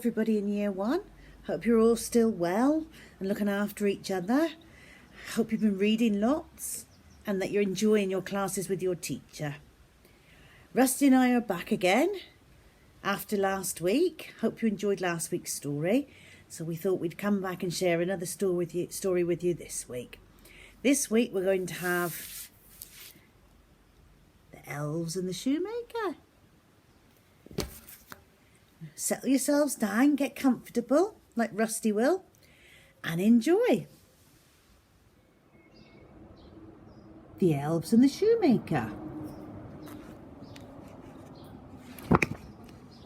everybody in year one. Hope you're all still well and looking after each other. Hope you've been reading lots and that you're enjoying your classes with your teacher. Rusty and I are back again after last week. Hope you enjoyed last week's story. So we thought we'd come back and share another story with you this week. This week we're going to have the Elves and the Shoemaker. Settle yourselves down, get comfortable, like Rusty will, and enjoy. The Elves and the Shoemaker.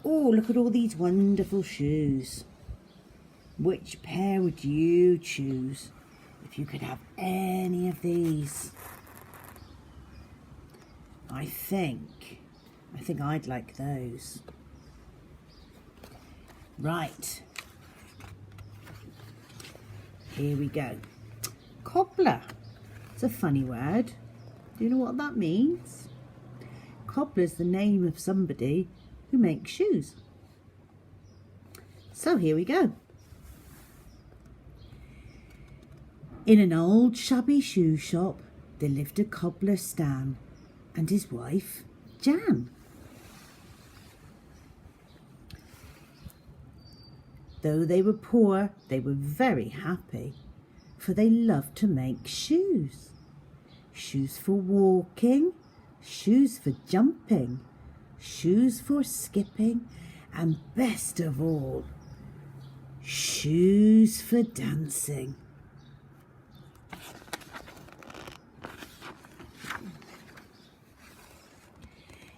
Oh, look at all these wonderful shoes. Which pair would you choose if you could have any of these? I think I'd like those. Right, here we go. Cobbler. It's a funny word. Do you know what that means? Cobbler's the name of somebody who makes shoes. So here we go. In an old shabby shoe shop there lived a cobbler Stan and his wife Jan. Though they were poor, they were very happy, for they loved to make shoes. Shoes for walking, shoes for jumping, shoes for skipping, and best of all, shoes for dancing.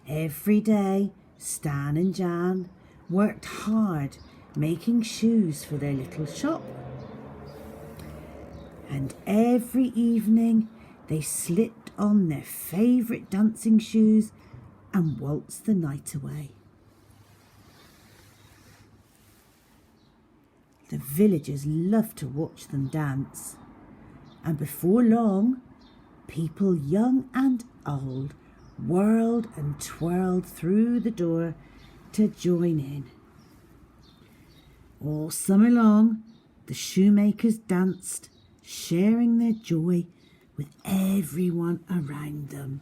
Every day, Stan and Jan worked hard making shoes for their little shop. And every evening they slipped on their favourite dancing shoes and waltzed the night away. The villagers loved to watch them dance, and before long, people young and old whirled and twirled through the door to join in. All summer long, the shoemakers danced, sharing their joy with everyone around them.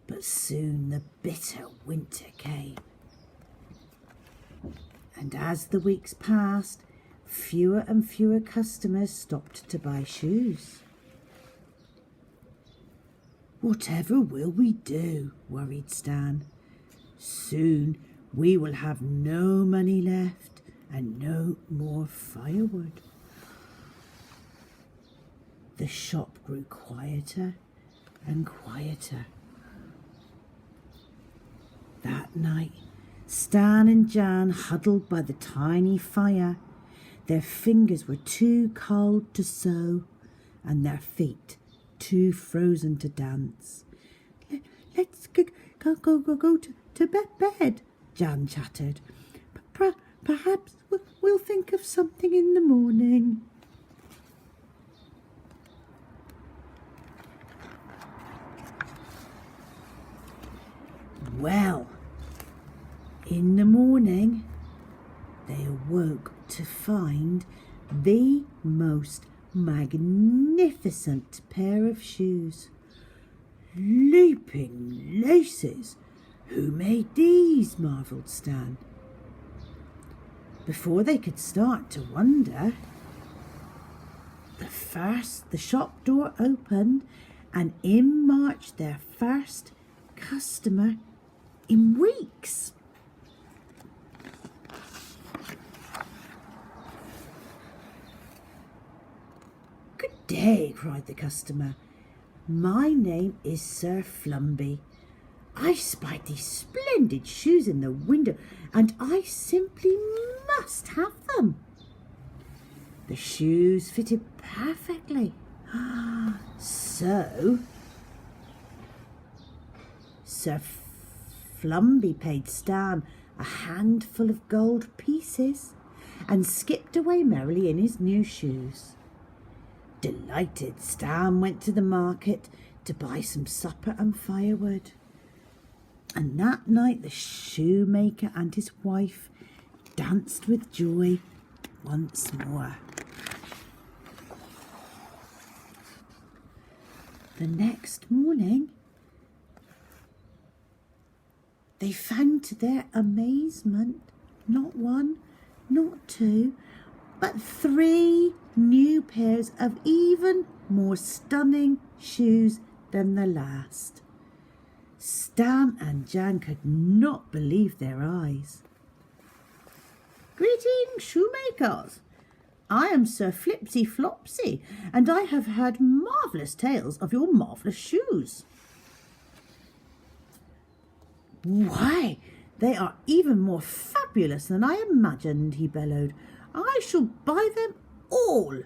But soon the bitter winter came. And as the weeks passed, fewer and fewer customers stopped to buy shoes. Whatever will we do? Worried Stan. Soon we will have no money left and no more firewood. The shop grew quieter and quieter. That night, Stan and Jan huddled by the tiny fire. Their fingers were too cold to sew and their feet too frozen to dance. Let's go to bed, Jan chattered. Perhaps we'll think of something in the morning. Well, in the morning, they awoke to find the most magnificent pair of shoes. Leaping laces! Who made these? Marvelled Stan. Before they could start to wonder, the shop door opened and in marched their first customer in weeks. "Good day," cried the customer. "My name is Sir Flumby. I spied these splendid shoes in the window and I simply must have them." The shoes fitted perfectly. So Sir Flumby paid Stan a handful of gold pieces and skipped away merrily in his new shoes. Delighted, Stan went to the market to buy some supper and firewood. And that night the shoemaker and his wife danced with joy once more. The next morning, they found to their amazement not one, not two, but 3 new pairs of even more stunning shoes than the last. Stan and Jan could not believe their eyes. "Greetings, shoemakers. I am Sir Flipsy Flopsy, and I have heard marvellous tales of your marvellous shoes." "Why, they are even more fabulous than I imagined," he bellowed. "I shall buy them all.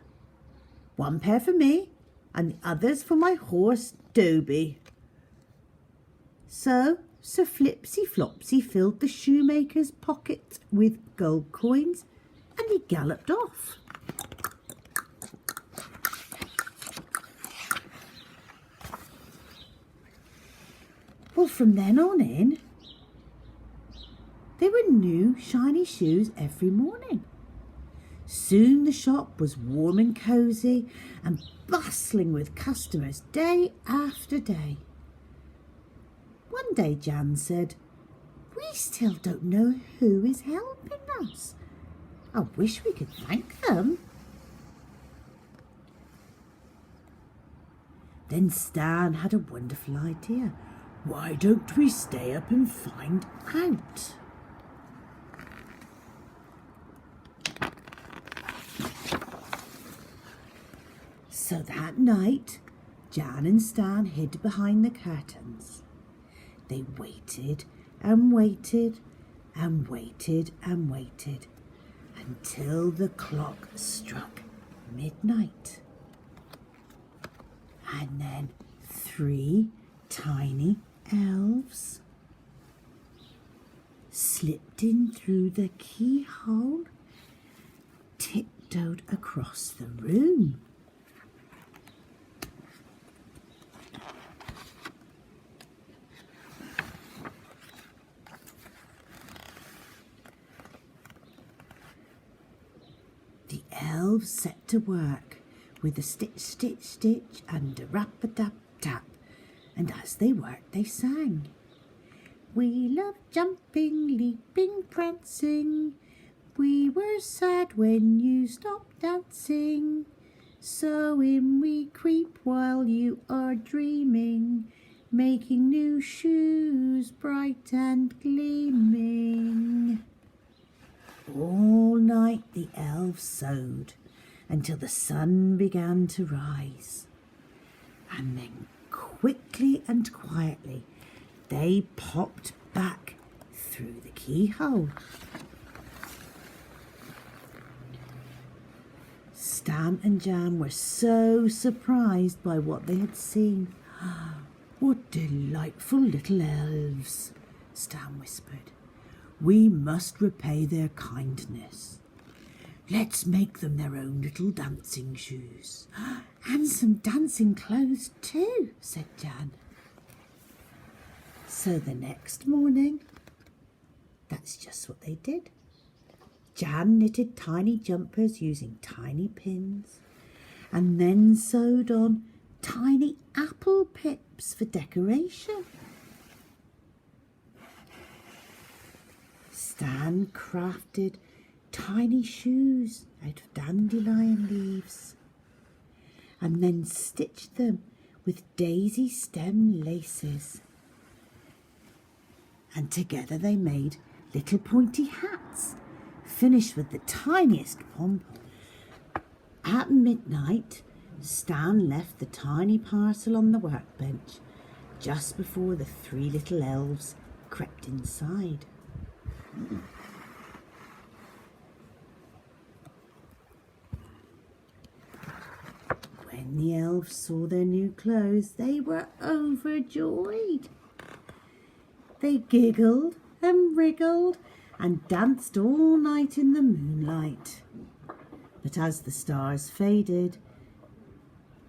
1 pair for me, and the others for my horse Dobie." So Sir Flipsy Flopsy filled the shoemaker's pockets with gold coins, and he galloped off. Well, from then on in, there were new shiny shoes every morning. Soon the shop was warm and cosy and bustling with customers day after day. One day Jan said, "We still don't know who is helping us. I wish we could thank them." Then Stan had a wonderful idea. "Why don't we stay up and find out?" So that night, Jan and Stan hid behind the curtains. They waited and waited and waited and waited until the clock struck midnight. And then 3 tiny elves slipped in through the keyhole, tiptoed across the room. The elves set to work with a stitch, stitch, stitch and a rap-a-tap, tap. And as they worked, they sang. "We love jumping, leaping, prancing. We were sad when you stopped dancing. So in we creep while you are dreaming, making new shoes bright and gleaming." All night the elves sewed until the sun began to rise. And then quickly and quietly they popped back through the keyhole. Stan and Jan were so surprised by what they had seen. "What delightful little elves," Stan whispered. "We must repay their kindness. Let's make them their own little dancing shoes." "And some dancing clothes too," said Jan. So the next morning, that's just what they did. Jan knitted tiny jumpers using tiny pins, and then sewed on tiny apple pips for decoration. Stan crafted tiny shoes out of dandelion leaves, and then stitched them with daisy stem laces. And together they made little pointy hats, finished with the tiniest pom-pom. At midnight, Stan left the tiny parcel on the workbench just before the 3 little elves crept inside. When the elves saw their new clothes, they were overjoyed. They giggled and wriggled and danced all night in the moonlight. But as the stars faded,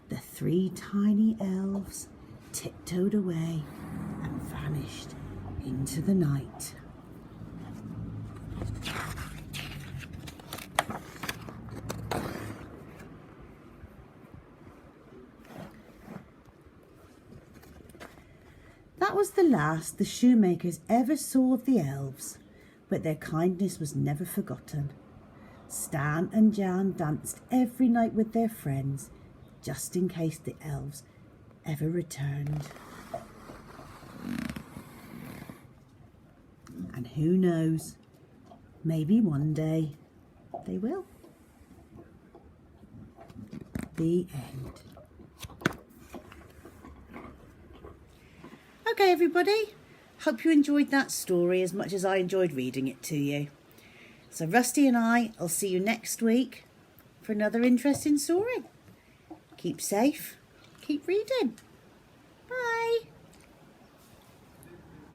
the 3 tiny elves tiptoed away and vanished into the night. That was the last the shoemakers ever saw of the elves, but their kindness was never forgotten. Stan and Jan danced every night with their friends, just in case the elves ever returned. And who knows, maybe one day they will. The end. Okay, everybody, hope you enjoyed that story as much as I enjoyed reading it to you. So Rusty and I'll see you next week for another interesting story. Keep safe, keep reading. Bye.